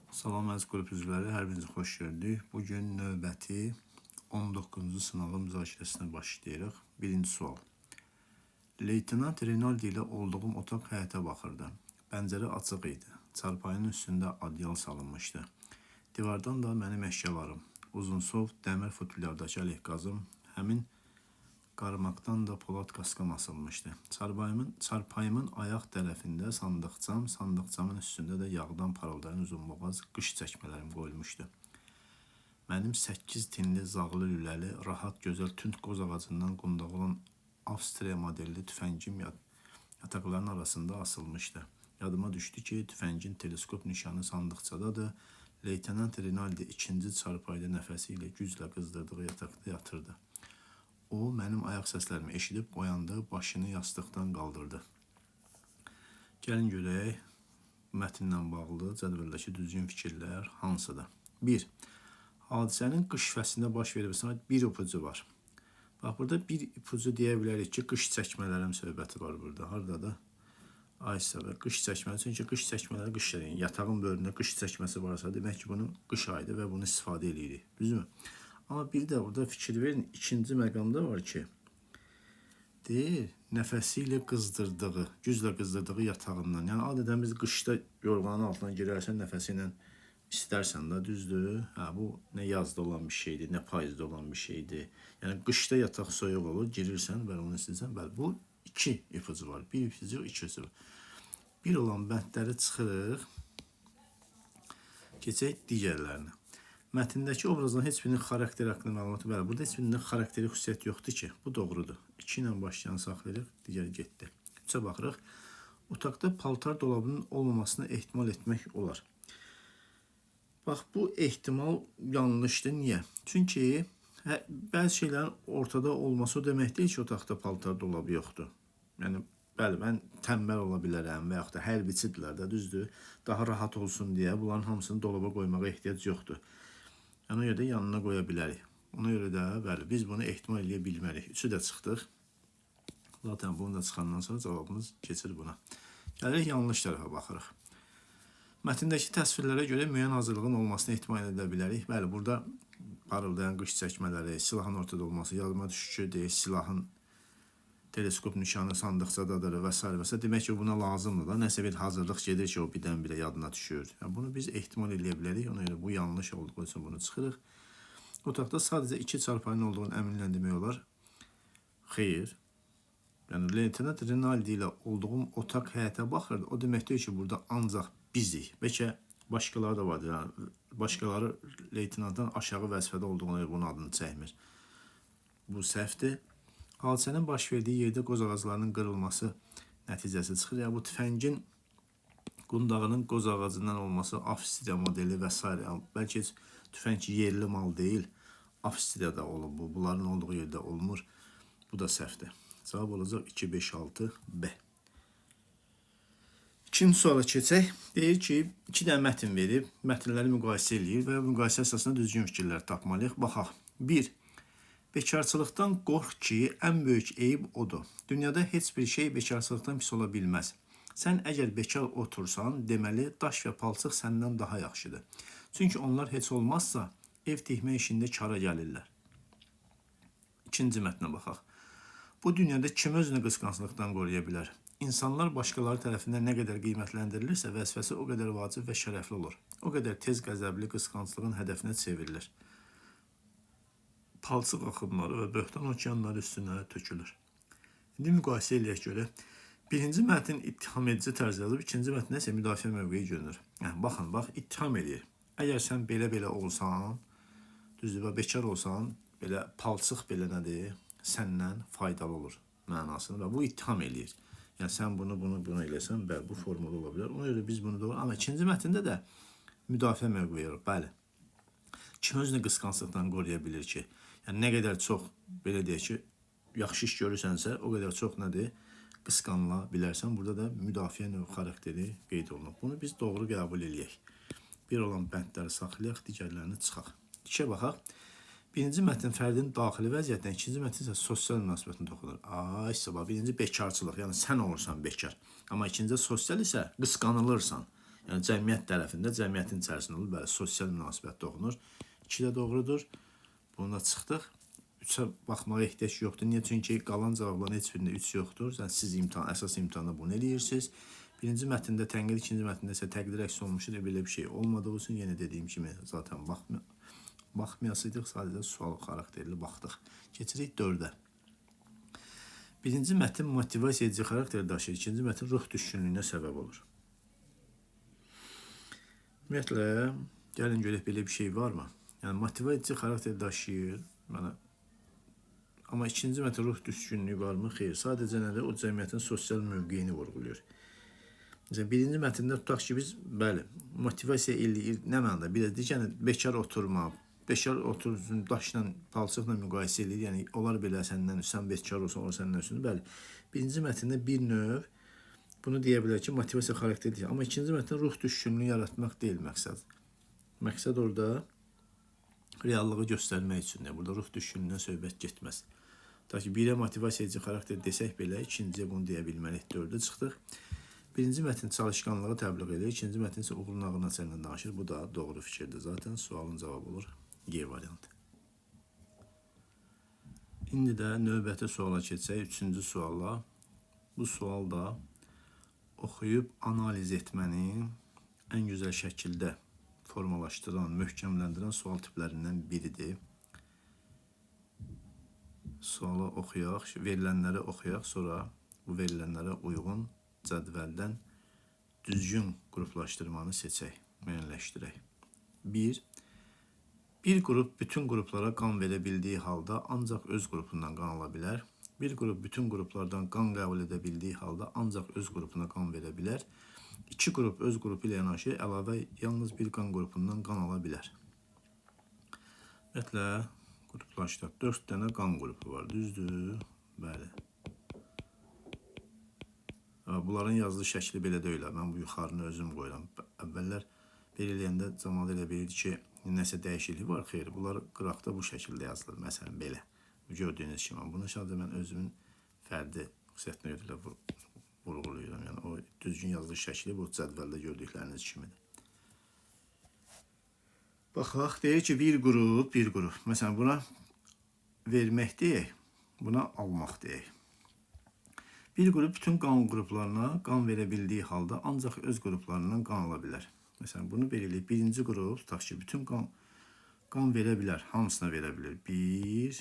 Salam əziz qrup üzvləri, hər birinizi xoş gördük. Bugün növbəti 19-cu sınavın müzakirəsinə başlayırıq. Birinci sual. Leytenant Rinaldi ilə olduğum otaq həyətə baxırdı. Pəncərə açıq idi. Çarpayının üstündə adyal salınmışdı. Divardan da mənim əşyalarım, uzunsov dəmir futlyardakı əleyhqazım, həmin qarmaqdan da polad qaskam asılmışdı. Çarpayımın ayaq tərəfində sandıqçam, sandıqçamın üstündə də yağdan parıldayan uzunboğaz qış çəkmələrim qoyulmuşdu. Mənim 8 tinli, zağlı lüləli, rahat, gözəl, tünd qoz ağacından qundağı olan Avstriya modelli tüfəngim yataqların arasında asılmışdı. Yadıma düşdü ki, tüfəngin teleskop nişanı sandıqçadadır. Leytenant Rinaldi ikinci çarpayda nəfəsi ilə güclə qızdırdığı yataqda yatırdı. O, mənim ayaq səslərimi eşidib oyandı, başını yastıqdan qaldırdı. Gəlin görək, mətnlə bağlı cədvəldəki düzgün fikirlər hansıdır? 1. Hadisənin qış fəslində baş verib bir ipucu var. Bax, burada bir ipucu deyə bilərik ki, qış çəkmələrim söhbəti var burada. Haradadır? Aysa qış çəkmələri, çünki qış çəkmələri qış deyil. Yatağın böyründə qış çəkməsi varsa, demək ki, bunu qış ayıdır və bunu istifadə edirik. Düzdürmü? Amma bir də burada fikir verin, ikinci məqamda var ki, deyir, nəfəsi ilə qızdırdığı, güclə qızdırdığı yatağından. Yəni, adətən biz qışda yorğanın altına girərsən, nəfəsi ilə istərsən də, düzdür. Bu nə yazda olan bir şeydir, nə payızda olan bir şeydir. Yəni, qışda yataq soyuq olur, girirsən, bəli, onu istəyirsən, bəli, bu iki ipucu var. Bir ipucu, iki ipucu var. Bir olan bəndləri çıxırıq, keçək digərlərinə. Mətndəki obrazların heç birinin xarakteri haqqında məlumatı bəli. Burada heç birinin xarakteri xüsusiyyət yoxdur ki, bu doğrudur. 2 ilə başlayan saxlayırıq, digər getdi. 3-ə baxırıq. Otaqda paltar dolabının olmamasını ehtimal etmək olar. Bax, bu ehtimal yanlışdır. Niyə? Çünki bəzi şeylərin ortada olması o demək deyil ki, otaqda paltar dolabı yoxdur. Yəni, bəli, mən tənbəl ola bilərəm və yaxud da hərbiçidirlər də, düzdür. Daha rahat olsun deyə bunların hamısını dolaba qoymağa ehtiyac yoxdur. Ona görə də yanına qoya bilərik. Ona görə də, bəli, biz bunu ehtimal edə bilmərik. 3-ü də çıxdıq. Zaten bunu da çıxandan sonra cavabımız keçir buna. Gəlirik, yanlış tərəfə baxırıq. Mətndəki təsvirlərə görə müəyyən hazırlığın olmasını ehtimal edə bilərik. Bəli, burada parıldayan qış çəkmələri, silahın ortada olması, yadıma düşür ki, deyir, silahın teleskop nişanı sandıqçadadır və s. və s. Demək ki, buna lazımdır da. Nəsə bir hazırlıq gedir ki, o birdən-birə yadına düşür. Yəni, bunu biz ehtimal edə bilərik. Ona görə bu yanlış olduğu üçün bunu çıxırıq. Otaqda sadəcə 2 çarpayının olduğunu əminləndirmək olar. Xeyr. Yəni, Leytenant Rinaldi ilə olduğum otaq həyətə baxırdı. O demək deyir ki, burada ancaq bizik. Bəlkə başqaları da vardır. Yəni, başqaları leytenantdan aşağı vəzifədə olduğuna görə bunun adını çəkmir. Bu səhvdir. Hadisənin baş verdiyi yerdə qoz ağaclarının qırılması nəticəsi çıxır. Yəni, bu tüfəngin qundağının qoz ağacından olması, Avstriya modeli və s. Bəlkə tüfəng yerli mal deyil, Avstriyada olub bu. Bunların olduğu yerdə olmur. Bu da səhvdir. Cavab olacaq 2, 5, 6, B. İkinci suala keçək. Deyir ki, 2 dənə mətn verib, mətnləri müqayisə eləyir və müqayisə əsasında düzgün fikirlər tapmalıyıq. Baxaq. 1. Bekarçılıqdan qorx ki, ən böyük eyib odur. Dünyada heç bir şey bekarçılıqdan pis ola bilməz. Sən əgər bekar otursan, deməli, daş və palçıq səndən daha yaxşıdır. Çünki onlar heç olmazsa, ev tikmə işində kara gəlirlər. İkinci mətnə baxaq. Bu dünyada kim özünü qısqanclıqdan qoruya bilər? İnsanlar başqaları tərəfindən nə qədər qiymətləndirilirsə, vəzifəsi o qədər vacib və şərəfli olur. O qədər tez qəzəbli qısqanclığın hədəfinə çevrilir. Palçıq axınları və böhtan okeanları üstünə tökülür. İndi müqayisə eləyək görə. Birinci mətn ittiham edici tərz yazıb, ikinci mətndə isə müdafiə mövqeyi görünür. Baxın, bax, ittiham edir. Əgər sən belə-belə olsan, düzdür, bekar olsan, belə palçıq belə nədir, səndən faydalı olur mənasını və bu ittiham eləyir. Yəni, sən bunu eləsən, bəli, bu formada ola bilər. Ona görə biz bunu da var. Amma ikinci mətndə də müdafiə mövqeyi var, bəli. Kim özünü qısqanclıqdan qoruya bilir ki? Yəni, nə qədər çox, belə deyək ki, yaxşı iş görürsənsə, o qədər çox nədir? Qısqanla bilərsən. Burada da müdafiə növ xarakteri qeyd olunub. Bunu biz doğru qəbul eləyək. Bir olan bəndləri saxlayaq, digərlərini çıxaq. 2-ə baxaq. Birinci mətn fərdin daxili vəziyyətdən, ikinci mətn isə sosial münasibətini toxunur. Birinci bekarçılıq, yəni sən olursan bekar. Amma ikinci sosial isə qısqanılırsan. Yəni cəmiyyət tərəfində, cəmiyyətin içərisində olur. Bəli, sosial münasibət doğulur. 2 də doğrudur. Bunu da çıxdıq. 3-ə baxmağa ehtiyac yoxdur. Niyə? Çünki qalan cavabların heç birində 3 yoxdur. Yəni siz əsas imtahanda bunu eləyirsiniz. Birinci mətndə tənqid, ikinci mətndə isə təqdir əks olmuşdur. Belə bir şey olmadığı üçün yenə dediyim kimi zaten baxmayasıydıq. Sadəcə sual xarakterli baxdıq. Keçirik 4-ə. Birinci mətn motivasiya edici xarakter daşıyır. İkinci mətn ruh düşkünlüyünə səbəb olur. Ümumiyyətlə, gəlin görək belə bir şey varmı? Yəni motivasiya edici xarakter daşıyır. Amma ikinci mətn ruh düşkünlüyü varmı? Xeyr. Sadəcə nədir? O cəmiyyətin sosial mövqeyini vurğuluyor. Məsələn, birinci mətndə tutaq ki, biz bəli, motivasiya eləyir. Nə mənada? Bir də deyək, yəni bekar oturma, bekar otursun, daşla, palçıqla müqayisə edir. Yəni onlar belə səndən, sən bekar olsan, o səndən üstündür. Bəli. Birinci mətndə bir növ bunu deyə bilər ki, motivasiya xarakteri deyil. Amma ikinci mətndə ruh düşkünlüyü yaratmaq deyil məqsəd. Məqsəd orada reallığı göstərmək üçündür. Burada ruh düşkünlüyündən söhbət getməz. Ta ki, birə motivasiya edici xarakter desək belə, ikinciyə bunu deyə bilməliyik. 4-ə çıxdıq. Birinci mətn çalışqanlığı təbliğ edir, ikinci mətn isə uğurun ağırlığına nəzərindən danışır. Bu da doğru fikirdir. Zaten sualın cavabı olur G variantı. İndi də növbəti suala keçsək, 3-cü suala. Bu sual da oxuyub analiz etmənin ən gözəl şəkildə formalaşdıran, möhkəmləndirən sual tiplərindən biridir. Sualı oxuyaq, verilənləri oxuyaq, sonra bu verilənlərə uyğun cədvəldən düzgün qruplaşdırmanı seçək, müəyyənləşdirək. 1. Bir qrup bütün qruplara qan verə bildiyi halda ancaq öz qrupundan qan ala bilər. Bir qrup bütün qruplardan qan qəbul edə bildiyi halda ancaq öz qrupuna qan verə bilər. 2 qrup öz qrupu ilə yanaşı əlavə yalnız bir qan qrupundan qan ala bilər. Ümumiyyətlə, qruplaşdıraq. 4 dənə qan qrupu var, düzdür? Bəli. Bunların yazılı şəkli belə deyil. Mən bu yuxarını özüm qoyuram. Əvvəllər belə eləyəndə cəmaat elə bilirdi ki, nəsə dəyişiklik var. Xeyr, bunlar qıraqda bu şəkildə yazılır. Məsələn, belə. Gördüyünüz kimi. Bunu sadəcə mən özümün fərdi xüsusiyyətinə görə vurğulayıram. Yəni, o düzgün yazılı şəkli bu cədvəldə gördükləriniz kimidir. Baxaq, deyir ki, bir qrup. Məsələn, buna vermək deyək, buna almaq deyək. Bir qrup bütün qan qruplarına qan verə bildiyi halda ancaq öz qruplarından qan ala bilər. Məsələn, bunu belirləyib. Birinci qrup, tutaq ki, bütün qan verə bilər. Hamısına verə bilir. 1,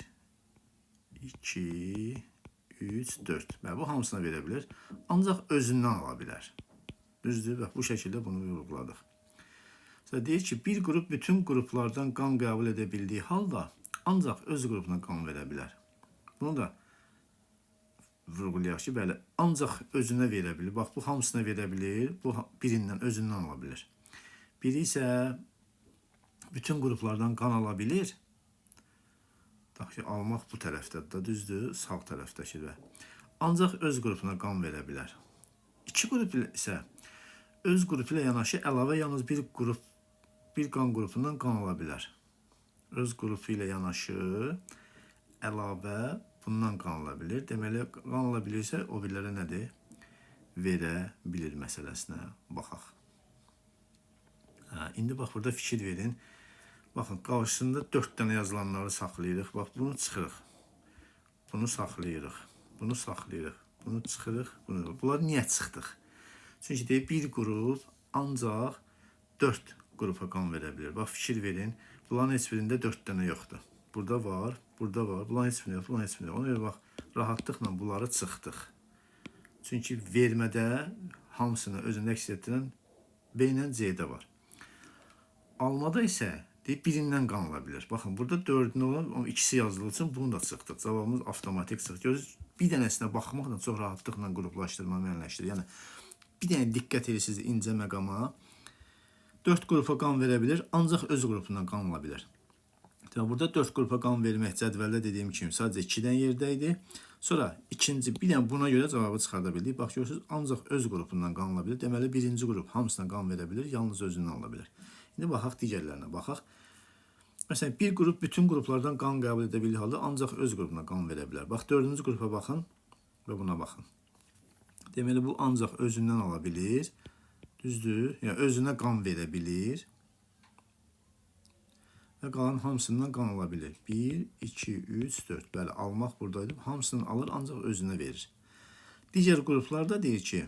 2, 3, 4. Bu hamısına verə bilir. Ancaq özündən ala bilər. Düzdür? Və bu şəkildə bunu vurğuladıq. Deyir ki, bir qrup bütün qruplardan qan qəbul edə bildiyi halda ancaq öz qrupuna qan verə bilər. Bunu da vurğulayaq ki, bəli, ancaq özünə verə bilir. Bax, bu hamısına verə bilir, bu birindən, özündən ala bilir. Biri isə bütün qruplardan qan ala bilir. Bax ki, almaq bu tərəfdədir da, düzdür, sağ tərəfdəkidir. Ancaq öz qrupuna qan verə bilər. 2 qrup isə öz qrupu ilə yanaşı əlavə yalnız bir qan qrupundan qan ala bilər. Öz qrupu ilə yanaşı əlavə bundan qan ala bilir. Deməli, qan ala bilirsə, o birlərə nədir? Verə bilir məsələsinə baxaq. İndi bax, burada fikir verin. Baxın, qarşısında 4 dənə yazılanları saxlayırıq. Bax, bunu çıxırıq. Bunu saxlayırıq. Bunu saxlayırıq. Bunu çıxırıq. Bunlar niyə çıxdıq? Çünki deyir, bir qrup ancaq 4 qrupa qan verə bilir. Bax, fikir verin. Bunların heç birində 4 dənə yoxdur. Burada var, burada var. Bunların heç birində yoxdur, bunların heç birində yoxdur. Ona görə bax, rahatlıqla bunları çıxdıq. Çünki vermədə hamısını özündə əks etdirən B ilə C-də var. Almada isə deyib, birindən qan ala bilir. Baxın, burada 4-ün olan, ikisi yazıldığı üçün bunu da çıxdıq. Cavabımız avtomatik çıxdı. Görürsünüz, bir dənəsinə baxmaqla çox rahatlıqla qruplaşdırma müəyyənləşdirir. Yəni, bir dənə diqqət edirsiniz incə məqama. 4 qrupa qan verə bilir, ancaq öz qrupundan qan ala bilər. Burada 4 qrupa qan vermək cədvəldə dediyim kimi sadəcə 2-dən yerdə idi. Sonra ikinci, bir dənə buna görə cavabı çıxarda bildik. Bax, görürsünüz, ancaq öz qrupundan qan ala bilir. Deməli, birinci qrup hamısına qan verə bilir, yalnız özündən ala bilər. İndi baxaq, digərlərinə baxaq. Məsələn, bir qrup bütün qruplardan qan qəbul edə bildiyi halda ancaq öz qrupuna qan verə bilər. Bax, 4-cü qrupa baxın və buna baxın. Deməli, bu ancaq özündən ala bilir, Düzdür? Yəni özünə qan verə bilir və qalan hamısından qan ala bilir. 1, 2, 3, 4. Bəli, almaq buradaydı. Hamısını alır, ancaq özünə verir. Digər qruplarda deyir ki,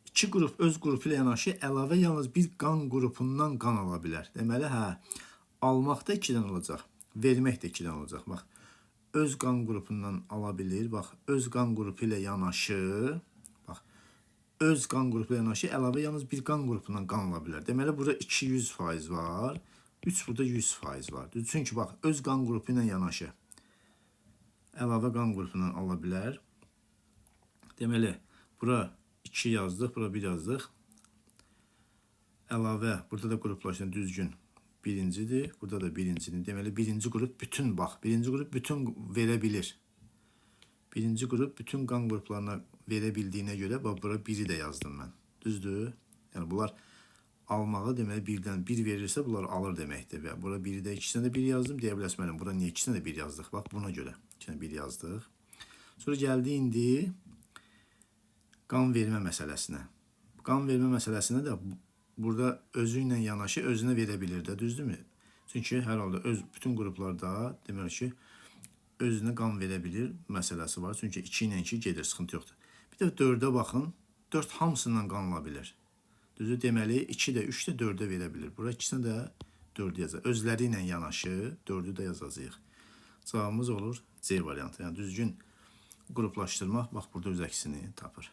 iki qrup öz qrupu ilə yanaşı əlavə yalnız bir qan qrupundan qan ala bilər. Deməli, almaq da 2-dən olacaq, vermək də 2-dən olacaq. Bax, öz qan qrupundan ala bilir. Bax, öz qan qrupu ilə yanaşı, bax, öz qan qrupu ilə yanaşı əlavə yalnız bir qan qrupundan qan ala bilər. Deməli, burada 200% var, 3 burada 100% var. Çünki bax, öz qan qrupu ilə yanaşı əlavə qan qrupundan ala bilər. Deməli, bura 2 yazdıq, bura 1 yazdıq. Əlavə, burada da qruplaşan düzgün birincidir, burada da birincidir. Deməli, birinci qrup bütün, bax, birinci qrup bütün verə bilir. Birinci qrup bütün qan qruplarına verə bildiyinə görə, bax, bura 1-i də yazdım mən. Düzdür? Yəni, bunlar almağı, deməli, birdən 1 verirsə, bunlar alır deməkdir. Və bura 1-i də 2-sinə də 1 yazdım. Deyə bilərsiniz, mənim, bura niyə 2-sinə də 1 yazdıq? Bax, buna görə 2-sinə 1 yazdıq. Sonra gəldi indi qan vermə məsələsinə. Qan vermə məsələsinə də burada özü ilə yanaşı özünə verə bilir də, düzdürmü? Çünki hər halda bütün qruplarda deməli ki, özünə qan verə bilir məsələsi var. Çünki 2 ilə 2 gedir, sıxıntı yoxdur. Bir də 4-ə baxın, 4 hamısından qan ala bilir. Düzdür, deməli 2 də 3 də 4-ə verə bilir. Bura 2-sinə də 4 yazacaq. Özləri ilə yanaşı 4-ü də yazacağıq. Cavabımız olur C variantı. Yəni düzgün qruplaşdırmaq, bax, burada öz əksini tapır.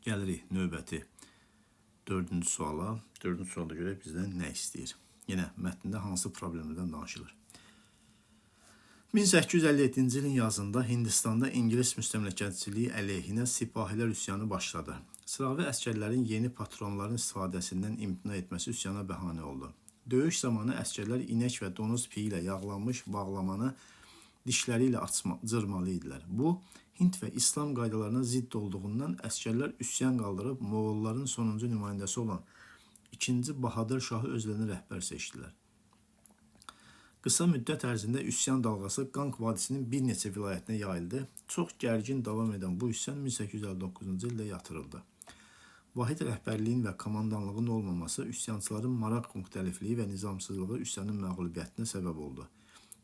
Gəlirik növbəti 4-cü suala. 4-cü sualda görə bizdən nə istəyir? Yenə mətndə hansı problemlərdən danışılır? 1857-ci ilin yazında Hindistanda İngilis müstəmləkəçiliyi əleyhinə sipahilər üsyanı başladı. Sıravi əskərlərin yeni patronların istifadəsindən imtina etməsi üsyana bəhanə oldu. Döyüş zamanı əskərlər inək və donuz piyi ilə yağlanmış bağlamanı dişləri ilə cırmalı idilər. Bu, Hind və İslam qaydalarına zidd olduğundan əskərlər üsyan qaldırıb Moğolların sonuncu nümayəndəsi olan 2-ci Bahadır Şahı özlərinə rəhbər seçdilər. Qısa müddət ərzində üsyan dalğası Qanq vadisinin bir neçə vilayətinə yayıldı. Çox gərgin davam edən bu üsyan 1859-cu ildə yatırıldı. Vahid rəhbərliyin və komandanlığın olmaması üsyançıların maraq müxtəlifliyi və nizamsızlığı üsyanın məğlubiyyətinə səbəb oldu.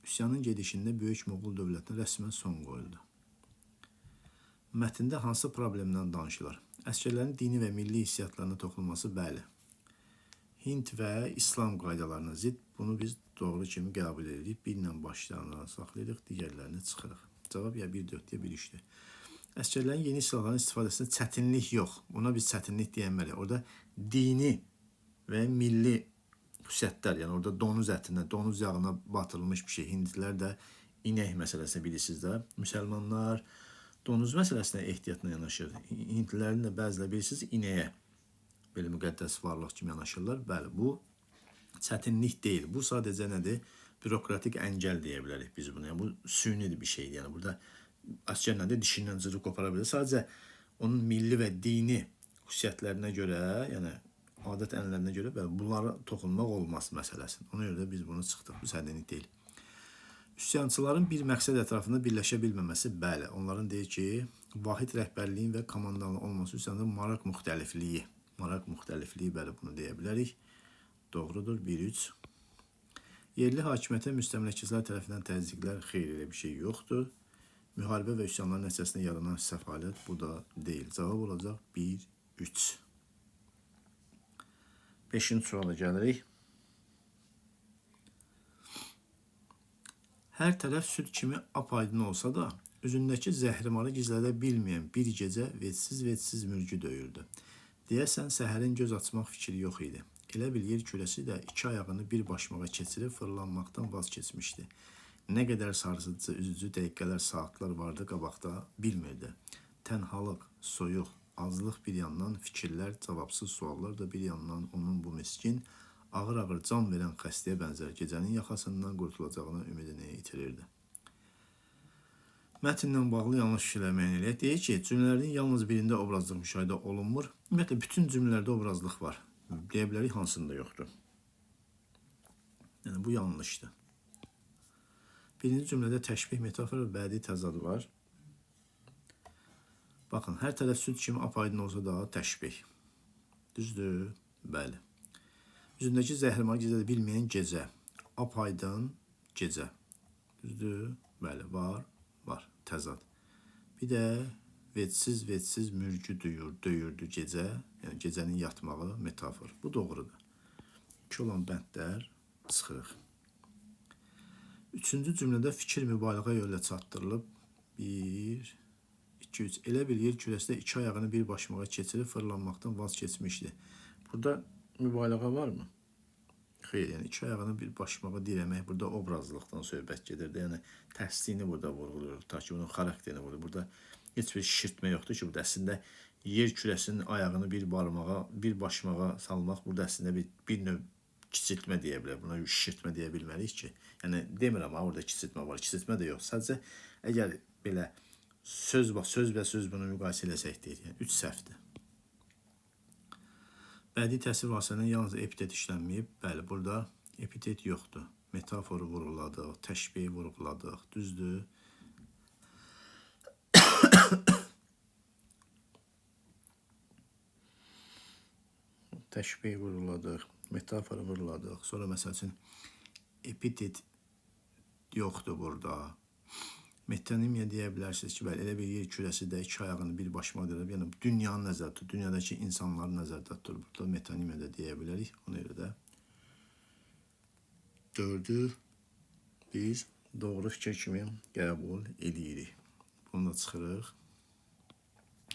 Üsyanın gedişində Böyük Moğol dövlətinə rəsmən son qoyuldu. Mətndə hansı problemdən danışılır? Əskərlərin dini və milli hissiyatlarına toxunması, bəli. Hind və İslam qaydalarına zidd, bunu biz doğru kimi qəbul edirik. 1 ilə başlayanları saxlayırıq, digərlərini çıxırıq. Cavab ya 1-4 ya 1-3-dür. Əskərlərin yeni silahların istifadəsində çətinlik yox. Buna biz çətinlik deyənməliyik. Orada dini və milli xüsusiyyətlər, yəni orada donuz ətinə, donuz yağına batırılmış bir şey. Hindlilər də inək məsələsini bilirsiniz də. Müsəlmanlar donuz məsələsinə ehtiyatla yanaşır. Hindlilərin də bəziləri bilirsiniz inəyə belə müqəddəs varlıq kimi yanaşırlar. Bəli, bu çətinlik deyil. Bu sadəcə nədir? Bürokratik əngəl deyə bilərik biz bunu. Yəni, bu sünidir bir şeydir. Yəni, burada əskər nədir? Dişindən cırı qopara bilir. Sadəcə onun milli və dini xüsusiyyətlərinə görə, yəni adət ənənələrinə görə bunlara toxunmaq olmaz məsələsin. Ona görə də biz bunu çıxdıq. Bu çətinlik deyil. Üsyançıların bir məqsəd ətrafında birləşə bilməməsi, bəli. Onların deyir ki, vahid rəhbərliyin və komandanlıq olması üsyanda maraq müxtəlifliyi. Maraq müxtəlifliyi, bəli, bunu deyə bilərik. Doğrudur, 1-3. Yerli hakimiyyətə müstəmləkəçilər tərəfindən təzyiqlər, xeyr, elə bir şey yoxdur. Müharibə və üsyanların nəticəsində yaranan səfalət bu da deyil. Cavab olacaq 1-3. 5-ci suala gəlirik. Hər tərəf süd kimi apaydın olsa da, üzündəki zəhrimarı gizlədə bilməyən bir gecə vecsiz mürgü döyürdü. Deyəsən, səhərin göz açmaq fikri yox idi. Elə bil yer kürəsi də 2 ayağını bir başmağa keçirib fırlanmaqdan vaz keçmişdi. Nə qədər sarsıdıcı, üzücü dəqiqələr, saatlar vardı qabaqda, bilmirdi. Tənhalıq, soyuq, azlıq bir yandan, fikirlər, cavabsız suallar da bir yandan onun bu miskin, ağır-ağır can verən xəstəyə bənzər gecənin yaxasından qurtulacağına ümidini itirirdi. Mətnlə bağlı yanlış fikirlər müəyyən eləyək. Deyir ki, cümlələrin yalnız birində obrazlıq müşahidə olunmur. Ümumiyyətlə, bütün cümlələrdə obrazlıq var. Deyə bilərik, hansında yoxdur. Yəni, bu yanlışdır. Birinci cümlədə təşbih, metafor və bədii təzad var. Baxın, hər tərəf süd kimi apaydın olsa da təşbih. Düzdür? Bəli. Üzündəki zəhrimar gizlədə bilməyən gecə. Apaydın gecə. Düzdür? Bəli, var. Təzad. Bir də vecsiz mürgü döyürdü gecə. Yəni gecənin yatmağı metafor. Bu doğrudur. 2 olan bəndlər çıxırıq. Üçüncü cümlədə fikir mübaliğə yolu çatdırılıb. 1, 2, 3. Elə bir yer kürəsində 2 ayağını bir başmağa keçirib fırlanmaqdan vaz keçmişdi. Burada mübaliğə var mı? Xeyr, yəni 2 ayağını bir başmağa dirəmək burada obrazlıqdan söhbət gedir. Yəni tərsliğini burada vurğuluyor. Ta ki bunun xarakterini vurğuluyor. Burada heç bir şişirtmə yoxdur ki, burada əslində yer kürəsinin ayağını bir başmağa salmaq burada əslində bir növ kiçiltmə deyə bilər. Buna şişirtmə deyə bilmərik ki. Yəni demirəm ha, orada kiçiltmə var. Kiçiltmə də yox. Sadəcə əgər belə söz bunu müqayisə eləsək deyir. Yəni 3 səhvdir. Bədii təsvir vasitəsindən yalnız epitet işlənməyib. Bəli, burada epitet yoxdur. Metaforu vurğuladıq, təşbihi vurğuladıq. Düzdür? Təşbihi vurğuladıq, metaforu vurğuladıq. Sonra məsəl üçün epitet yoxdur burada. Metonimiya deyə bilərsiniz ki, bəli, elə bir yer kürəsində 2 ayağını bir başıma durub, yəni dünyanı nəzərdə tutur, dünyadakı insanları nəzərdə tutur. Burada metonimiya da deyə bilərik. Ona görə də 4-ü biz doğru fikir kimi qəbul edirik. Bunu da çıxırıq.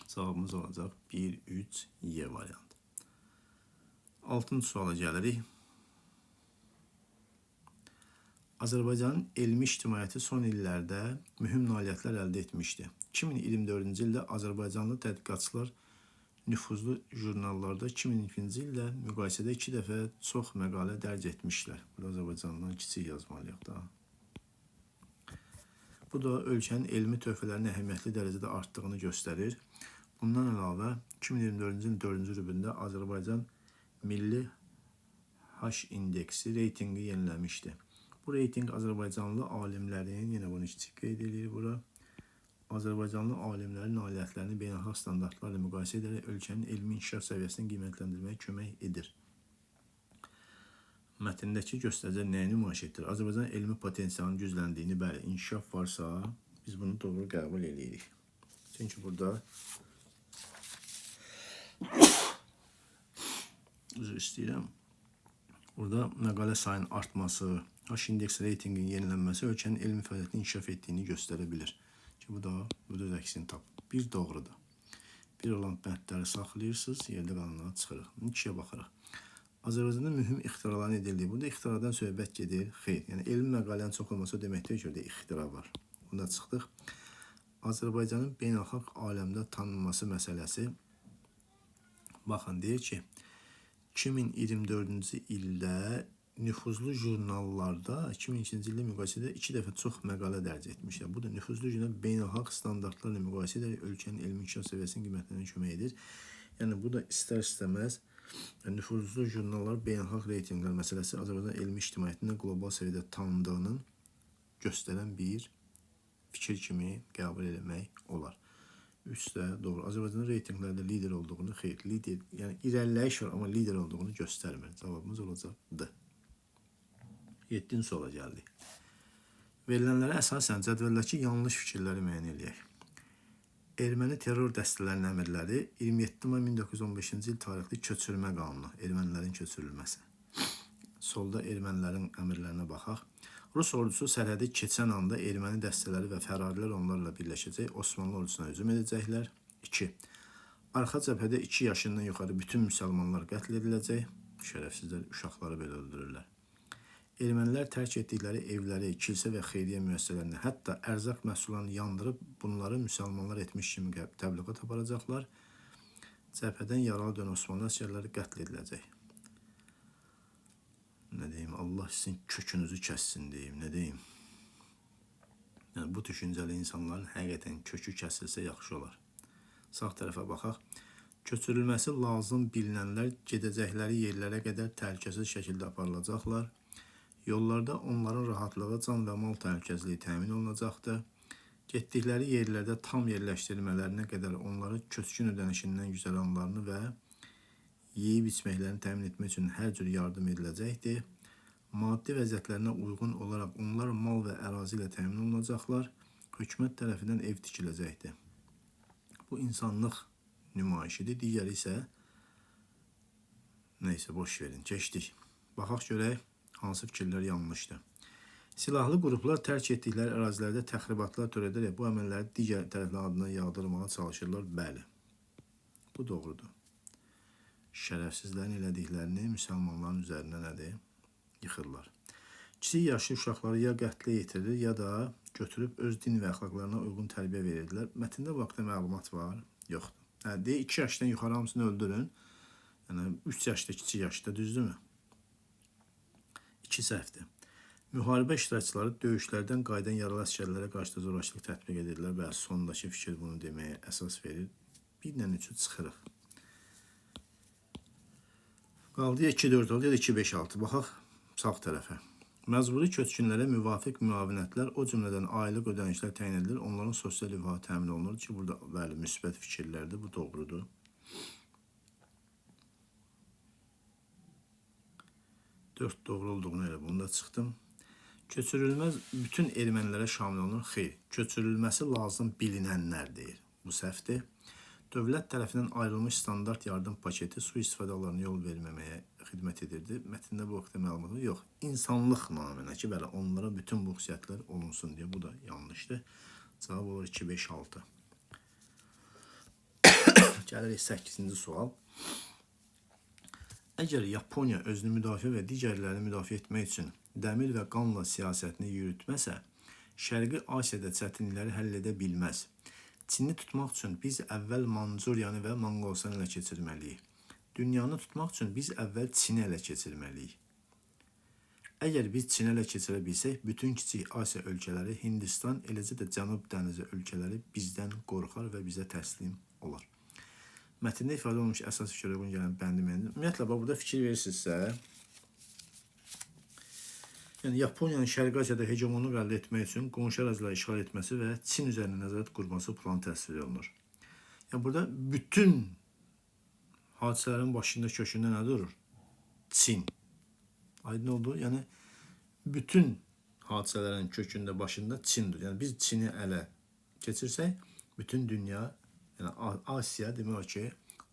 Cavabımız olacaq 1, 3, Y variantı. 6-cı suala gəlirik. Azərbaycanın elmi ictimaiyyəti son illərdə mühüm nailiyyətlər əldə etmişdi. 2024-cü ildə Azərbaycanlı tədqiqatçılar nüfuzlu jurnallarda 2002-ci ildə müqayisədə 2 dəfə çox məqalə dərc etmişlər. Bu da Azərbaycandan kiçik yazmalıyıq da. Bu da ölkənin elmi töhfələrinin əhəmiyyətli dərəcədə artdığını göstərir. Bundan əlavə 2024-cü ilin 4-cü rübündə Azərbaycan Milli H indeksi reytinqi yeniləmişdi. Bu reyting Azərbaycanlı alimlərin, yenə bunu kiçik qeyd edilir bura, Azərbaycanlı alimlərin nailiyyətlərini beynəlxalq standartlarla müqayisə edərək ölkənin elmi inkişaf səviyyəsini qiymətləndirməyə kömək edir. Mətndəki göstəricilər nəyi nümayiş etdirir? Azərbaycan elmi potensialının gücləndiyini, bəli, inkişaf varsa, biz bunu doğru qəbul edirik. Çünki burada üzr istəyirəm. Burada məqalə sayının artması, H indeks reytinginin yenilənməsi ölkənin elmi fəaliyyətinin inkişaf etdiyini göstərə bilir. Ki, bu da əksini tapır. Bir doğrudur. Bir olan bəndləri saxlayırsınız, yerdə qalanlara çıxırıq. 2-yə baxırıq. Azərbaycanda mühüm ixtiraların edildiyi. Burada ixtiradan söhbət gedir. Xeyr. Yəni elmi məqalənin çox olması deməkdir ki, orada ixtira var. Bunda çıxdıq. Azərbaycanın beynəlxalq aləmdə tanınması məsələsi. Baxın, deyir ki, 2024-cü ildə nüfuzlu jurnallarda 2002-ci ildə müqayisədə 2 dəfə çox məqalə dərc etmişlər. Bu da nüfuzlu jurnal beynəlxalq standartlarla müqayisə edərək ölkənin elmi inkişaf səviyyəsinin qiymətləndirməyə kömək edir. Yəni bu da istər-istəməz nüfuzlu jurnallar beynəlxalq reytinqlər məsələsi Azərbaycan elmi ictimaiyyətinin qlobal səviyyədə tanındığının göstərən bir fikir kimi qəbul etmək olar. 3 də doğru. Azərbaycanın reytinqlərdə lider olduğunu, xeyr, lider, yəni irəliləyiş var, amma lider olduğunu göstərmir. Cavabımız olacaq D. 7-ci suala gəldik. Verilənlərə əsasən cədvəldəki yanlış fikirləri müəyyən edək. Erməni terror dəstələrinin əmrləri 27 may 1915-ci il tarixli köçürülmə qanunu, ermənilərin köçürülməsi. Solda ermənilərin əmrlərinə baxaq. Rus ordusu sərhədi keçən anda erməni dəstələri və fərarilər onlarla birləşəcək, Osmanlı ordusuna hücum edəcəklər. 2. Arxa cəbhədə 2 yaşından yuxarı bütün müsəlmanlar qətl ediləcək. Şərəfsizlər uşaqları belə öldürürlər. Ermənilər tərk etdikləri evləri, kilsə və xeyriyyə müəssisələrini, hətta ərzaq məhsullarını yandırıb bunları müsəlmanlar etmiş kimi təbliğat aparacaqlar. Cəbhədən yaralı dönən Osmanlı əsgərləri qətl ediləcək. Nə deyim, Allah sizin kökünüzü kəssin deyim, nə deyim. Yəni, bu düşüncəli insanların həqiqətən kökü kəsilsə yaxşı olar. Sağ tərəfə baxaq. Köçürülməsi lazım bilinənlər gedəcəkləri yerlərə qədər təhlükəsiz şəkildə aparılacaqlar. Yollarda onların rahatlığı, can və mal təhlükəsizliyi təmin olunacaqdır. Getdikləri yerlərdə tam yerləşdirilmələrinə qədər onları köçkün ödənişindən güzəranlarını və yeyib içməklərini təmin etmək üçün hər cür yardım ediləcəkdir. Maddi vəziyyətlərinə uyğun olaraq onlar mal və ərazi ilə təmin olunacaqlar. Hökumət tərəfindən ev tikiləcəkdir. Bu insanlıq nümayişidir. Digəri isə neysə boş verin, keçdik. Baxaq görək hansı fikirlər yanlışdır. Silahlı qruplar tərk etdikləri ərazilərdə təxribatlar törədərək bu əməlləri digər tərəflərin adına yağdırmağa çalışırlar. Bəli, bu doğrudur. Şərəfsizlərin elədiklərini müsəlmanların üzərinə nədir? Yıxırlar. Kiçik yaşlı uşaqları ya qətlə yetirilir, ya da götürüb öz din və əxlaqlarına uyğun tərbiyə verirdilər. Mətndə bu haqda məlumat var? Yoxdur. Deyir, 2 yaşdan yuxarı hamısını öldürün. Yəni 3 yaşda, kiçik yaşda, düzdürmü? 2 səhvdir. Müharibə iştirakçıları döyüşlərdən qayıdan yaralı əsgərlərə qarşı zorakılıq tətbiq edirlər və sondakı fikir bunu deməyə əsas verir. 1-lə 3-ü çıxırıq. Qaldı 2-4 oldu ya da 2-5-6. Baxaq sağ tərəfə. Məcburi köçkünlərə müvafiq müavinətlər, o cümlədən aylıq ödənişlər təyin edilir. Onların sosial rifahı təmin olunur ki, burada bəli, müsbət fikirlərdir. Bu doğrudur. Dörd doğru olduğunu elə bunda çıxdım. Köçürülməz bütün ermənilərə şamil olunur. Xeyr, köçürülməsi lazım bilinənlər deyir. Bu səhvdir. Dövlət tərəfindən ayrılmış standart yardım paketi sui-istifadalarına yol verməməyə xidmət edirdi. Mətndə bu haqda məlumat var. Yox, insanlıq naminə ki, bəli, onlara bütün bu xüsusiyyətlər olunsun deyə. Bu da yanlışdır. Cavab olur 2-5-6. Gəlirik 8-ci sual. Əgər Yaponiya özünü müdafiə və digərlərini müdafiə etmək üçün dəmir və qanla siyasətini yürütməsə, Şərqi Asiyada çətinlikləri həll edə bilməz. Çinni tutmaq üçün biz əvvəl Mancuriyanı və Monqolistanı ələ keçirməliyik. Dünyanı tutmaq üçün biz əvvəl Çini ələ keçirməliyik. Əgər biz Çini ələ keçirə bilsək, bütün kiçik Asiya ölkələri, Hindistan, eləcə də Cənub dənizi ölkələri bizdən qorxar və bizə təslim olar. Mətndə ifadə olunmuş əsas fikirə uyğun gələn bəndi məndir. Ümumiyyətlə, burada fikir verirsinizsə, yəni Yaponiyanın Şərqi Asiyada hegemonluq əldə etmək üçün qonşu əraziləri işğal etməsi və Çin üzərində nəzarət qurması planı təsvir olunur. Yəni burada bütün hadisələrin başında, kökündə nə durur? Çin. Aydın oldu? Yəni bütün hadisələrin kökündə, başında Çindir. Yəni biz Çini ələ keçirsək, bütün dünya, yəni Asiya demək ki,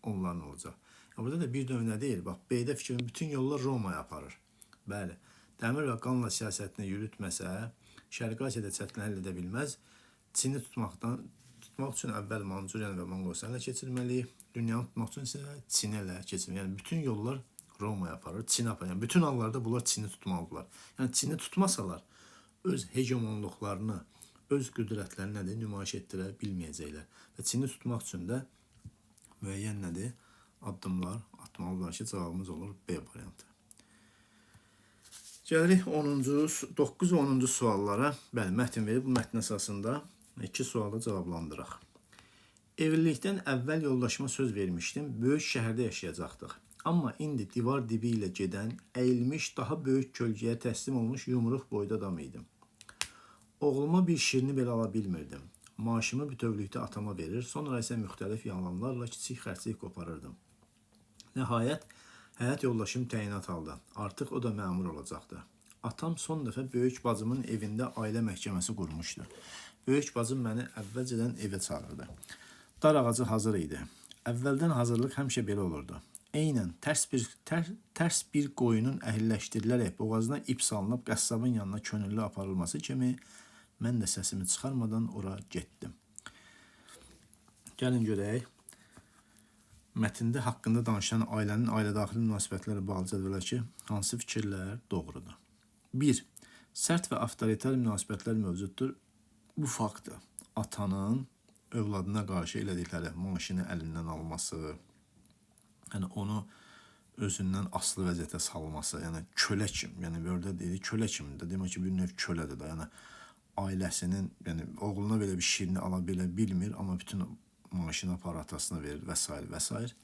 onların olacaq. Yəni burada da bir növ nə deyir? Bax, B-də fikrin bütün yollar Romaya aparır. Bəli. Dəmir və qanla siyasətini yürütməsə, Şərqi Asiyada çətinlikləri həll edə bilməz. Çini tutmaq üçün əvvəl Mancuriyanı və Monqolistanı ələ keçirməliyik. Dünyanı tutmaq üçün isə Çini ələ keçirməliyik. Yəni bütün yollar Romaya aparır, Çin aparır. Yəni bütün hallarda bunlar Çini tutmalıdırlar. Yəni Çini tutmasalar öz hegemonluqlarını, öz qüdrətlərini nədir, nümayiş etdirə bilməyəcəklər. Və Çini tutmaq üçün də müəyyən nədir, addımlar atmalıdırlar ki, cavabımız olur B variantı. Gəlirik 9 və 10-cu suallara. Bəli, mətn verib, bu mətn əsasında 2 sualda cavablandıraq. Evlilikdən əvvəl yoldaşıma söz vermişdim, böyük şəhərdə yaşayacaqdıq. Amma indi divar dibi ilə gedən, əyilmiş, daha böyük kölgəyə təslim olmuş yumruq boyda adam idim. Oğluma bir şirini belə ala bilmirdim. Maaşımı bütövlükdə atama verir, sonra isə müxtəlif yalanlarla kiçik xərclik qoparırdım. Nəhayət, həyat yoldaşım təyinat aldı. Artıq o da məmur olacaqdı. Atam son dəfə böyük bacımın evində ailə məhkəməsi qurmuşdu. Böyük bacım məni əvvəlcədən evə çağırdı. Dar ağacı hazır idi. Əvvəldən hazırlıq həmişə belə olurdu. Eynən tərs bir qoyunun əhilləşdirilərək boğazına ip salınıb qəssabın yanına könüllü aparılması kimi mən də səsimi çıxarmadan ora getdim. Gəlin görək. Mətndə haqqında danışan ailənin ailə-daxili münasibətləri bağlı cədvələ ki, hansı fikirlər doğrudur? 1. Sərt və avtoritar münasibətlər mövcuddur. Bu faktdır. Atanın övladına qarşı elədikləri maaşını əlindən alması, yəni onu özündən asılı vəziyyətə salması, yəni kölə kimi, yəni burada deyirik kölə kimi də, demək ki, bir növ kölədir də, yəni ailəsinin, yəni oğluna belə bir şirini ala bilmir, amma bütün maaşını apar atasına verir və s. və s.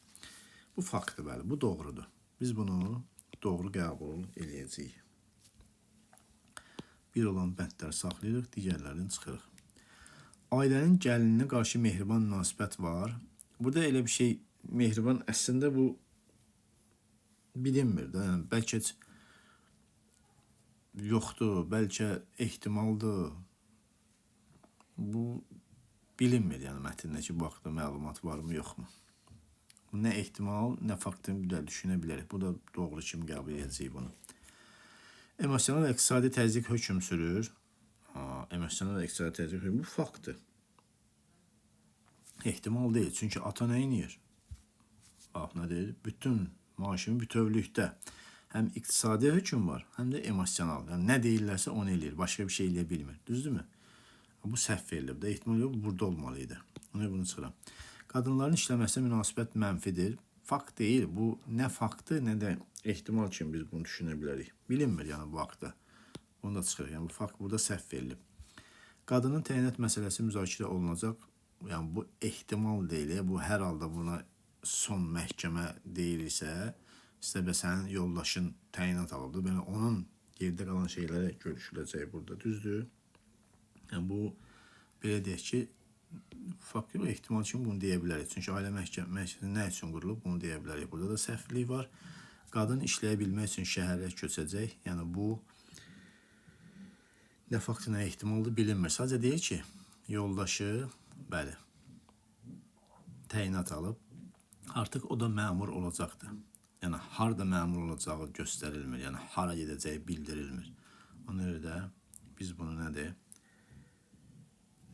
Bu faktdır, bəli, bu doğrudur. Biz bunu doğru qəbul eləyəcəyik. Bir olan bəndləri saxlayırıq, digərlərini çıxırıq. Ailənin gəlininə qarşı mehriban münasibət var. Burada elə bir şey, mehriban əslində bu bilinmir də. Yəni bəlkə yoxdur, bəlkə ehtimaldır. Bu bilinmir, yəni mətndəki bu haqda məlumat varmı, yoxmu? Nə ehtimal, nə faktını bir də düşünə bilərik. Bu da doğru kimi qəbul edəcəyik bunu. Emosional və iqtisadi təzyiq hökm sürür. Emosional və iqtisadi təzyiq hökm, bu faktdır. Ehtimal deyil. Çünki ata nə edir? Bax, nə deyir? Bütün maaşın bütövlükdə həm iqtisadi hökm var, həm də emosional. Yəni nə deyirlərsə onu eləyir. Başqa bir şey eləyə bilmir. Düzdürmü? Bu səhv verilib də. Ehtimal yox, burada olmalıydı. Onu bunu çıxıram. Qadınların işləməsinə münasibət mənfidir. Fakt deyil. Bu nə faktı, nə də ehtimal kimi biz bunu düşünə bilərik. Bilinmir yəni bu haqda. Onu da çıxırıq. Yəni bu fakt burada səhv verilib. Qadının təyinat məsələsi müzakirə olunacaq. Yəni bu ehtimal deyil. Bu hər halda buna son məhkəmə deyilirsə, istəbə sənin yoldaşın təyinat alıbdır. Belə onun yerdə qalan şeylərə görüşüləcək burada. Düzdür? Yəni bu belə deyək ki, fakt yox, ehtimal kimi bunu deyə bilərik. Çünki ailə məhkəməsi nə üçün qurulub, bunu deyə bilərik. Burada da səhvlik var. Qadın işləyə bilmək üçün şəhərə köçəcək. Yəni bu nə faktı, nə ehtimaldır bilinmir. Sadəcə deyir ki, yoldaşı, bəli, təyinat alıb, artıq o da məmur olacaqdır. Yəni harda məmur olacağı göstərilmir. Yəni hara gedəcəyi bildirilmir. Ona görə də biz bunu nədir?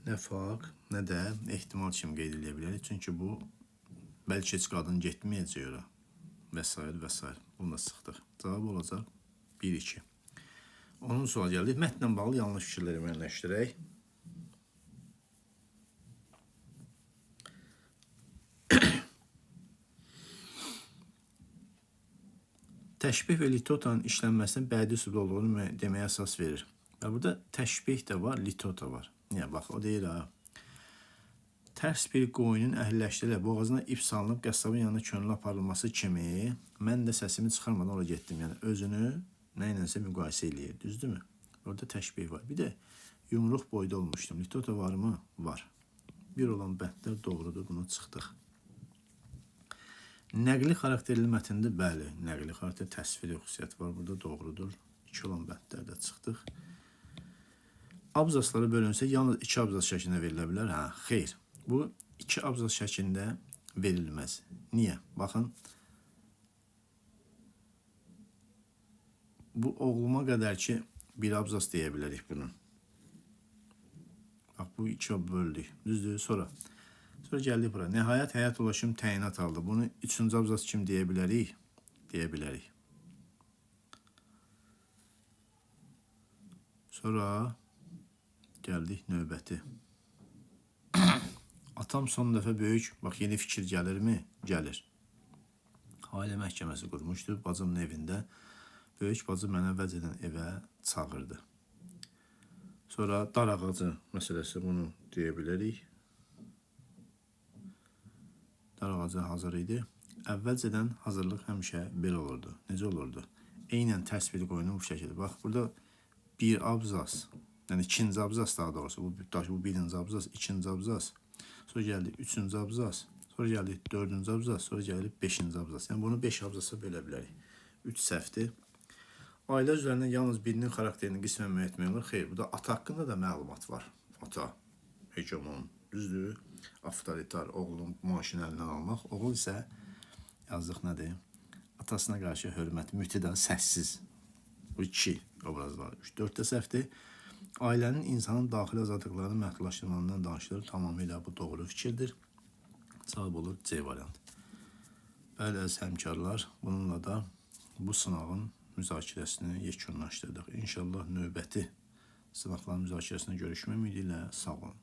Nə fakt, nə də ehtimal kimi qeyd edə bilərik. Çünki bu, bəlkə heç qadın getməyəcək ora və s. və s. Bunu da sıxdıq. Cavab olacaq 1-2. Onun sual gəldi. Mətnlə bağlı yanlış fikirləri müəyyənləşdirək. Təşbih və litotanın işlənməsinin bədi üsul olduğunu deməyə əsas verir. Və burada təşbih də var, litota var. Niyə? Bax, o deyir ha. Tərs bir qoyunun əhliləşdirilə boğazına ip salınıb qəssabın yanına könüllü aparılması kimi mən də səsimi çıxarmadan oraya getdim. Yəni özünü nə ilənsə müqayisə eləyir. Düzdürmü? Orada təşbih var. Bir də yumruq boyda olmuşdum. Litota var mı? Var. Bir olan bəndlər doğrudur. Buna çıxdıq. Nəqli xarakterli mətndə bəli, nəqli xarakter təsviri xüsusiyyət var. Burada doğrudur. 2 olan bəndlərdə çıxdıq. Abzaslara bölünsə yalnız 2 abzas şəklində verilə bilər. Hə, xeyr. Bu 2 abzas şəklində verilməz. Niyə? Baxın. Bu oğluma qədər ki bir abzas deyə bilərik bunun. Bax, bu 2 böldük. Düzdür? Sonra gəldik bura. Nəhayət həyat ulaşım təyinat aldı. Bunu 3-cü abzas kimi deyə bilərik? Deyə bilərik. Sonra gəldik növbəti. Atam son dəfə böyük, bax yeni fikir gəlirmi? Gəlir. Ailə məhkəməsi qurmuşdu bacımın evində. Böyük bacı mənə vəcədən evə çağırdı. Sonra dar ağacı məsələsi, bunu deyə bilərik. Dar ağacı hazır idi. Əvvəlcədən hazırlıq həmişə belə olurdu. Necə olurdu? Eynən tərs bir qoyunun bu şəkildə. Bax, burada bir abzas, yəni 2-ci abzas daha doğrusu. Bu 1-ci abzas, 2-ci abzas. Sonra gəldik 3-cü abzas. Sonra gəldik 4-cü abzas. Sonra gəldik 5-ci abzas. Yəni bunu 5 abzasa bölə bilərik. 3 səhvdir. Ailə üzərindən yalnız birinin xarakterini qismən müəyyən etmək olur. Xeyr, burada ata haqqında da məlumat var. Ata, hegemon, düzdür, avtoritar, oğlun maaşını əlindən almaq. Oğul isə yazdıq nədir? Atasına qarşı hörmət, mütida, səssiz. Bu 2 obraz var. 4 də səhvdir. Ailənin insanın daxili azadlıqlarını məhdudlaşdırmandan danışılır. Tamamilə bu doğru fikirdir. Cavab olur C variant. Bəli, əziz həmkarlar, bununla da bu sınavın müzakirəsini yekunlaşdırdıq. İnşallah növbəti sınavların müzakirəsində görüşmək ümidi ilə sağ olun.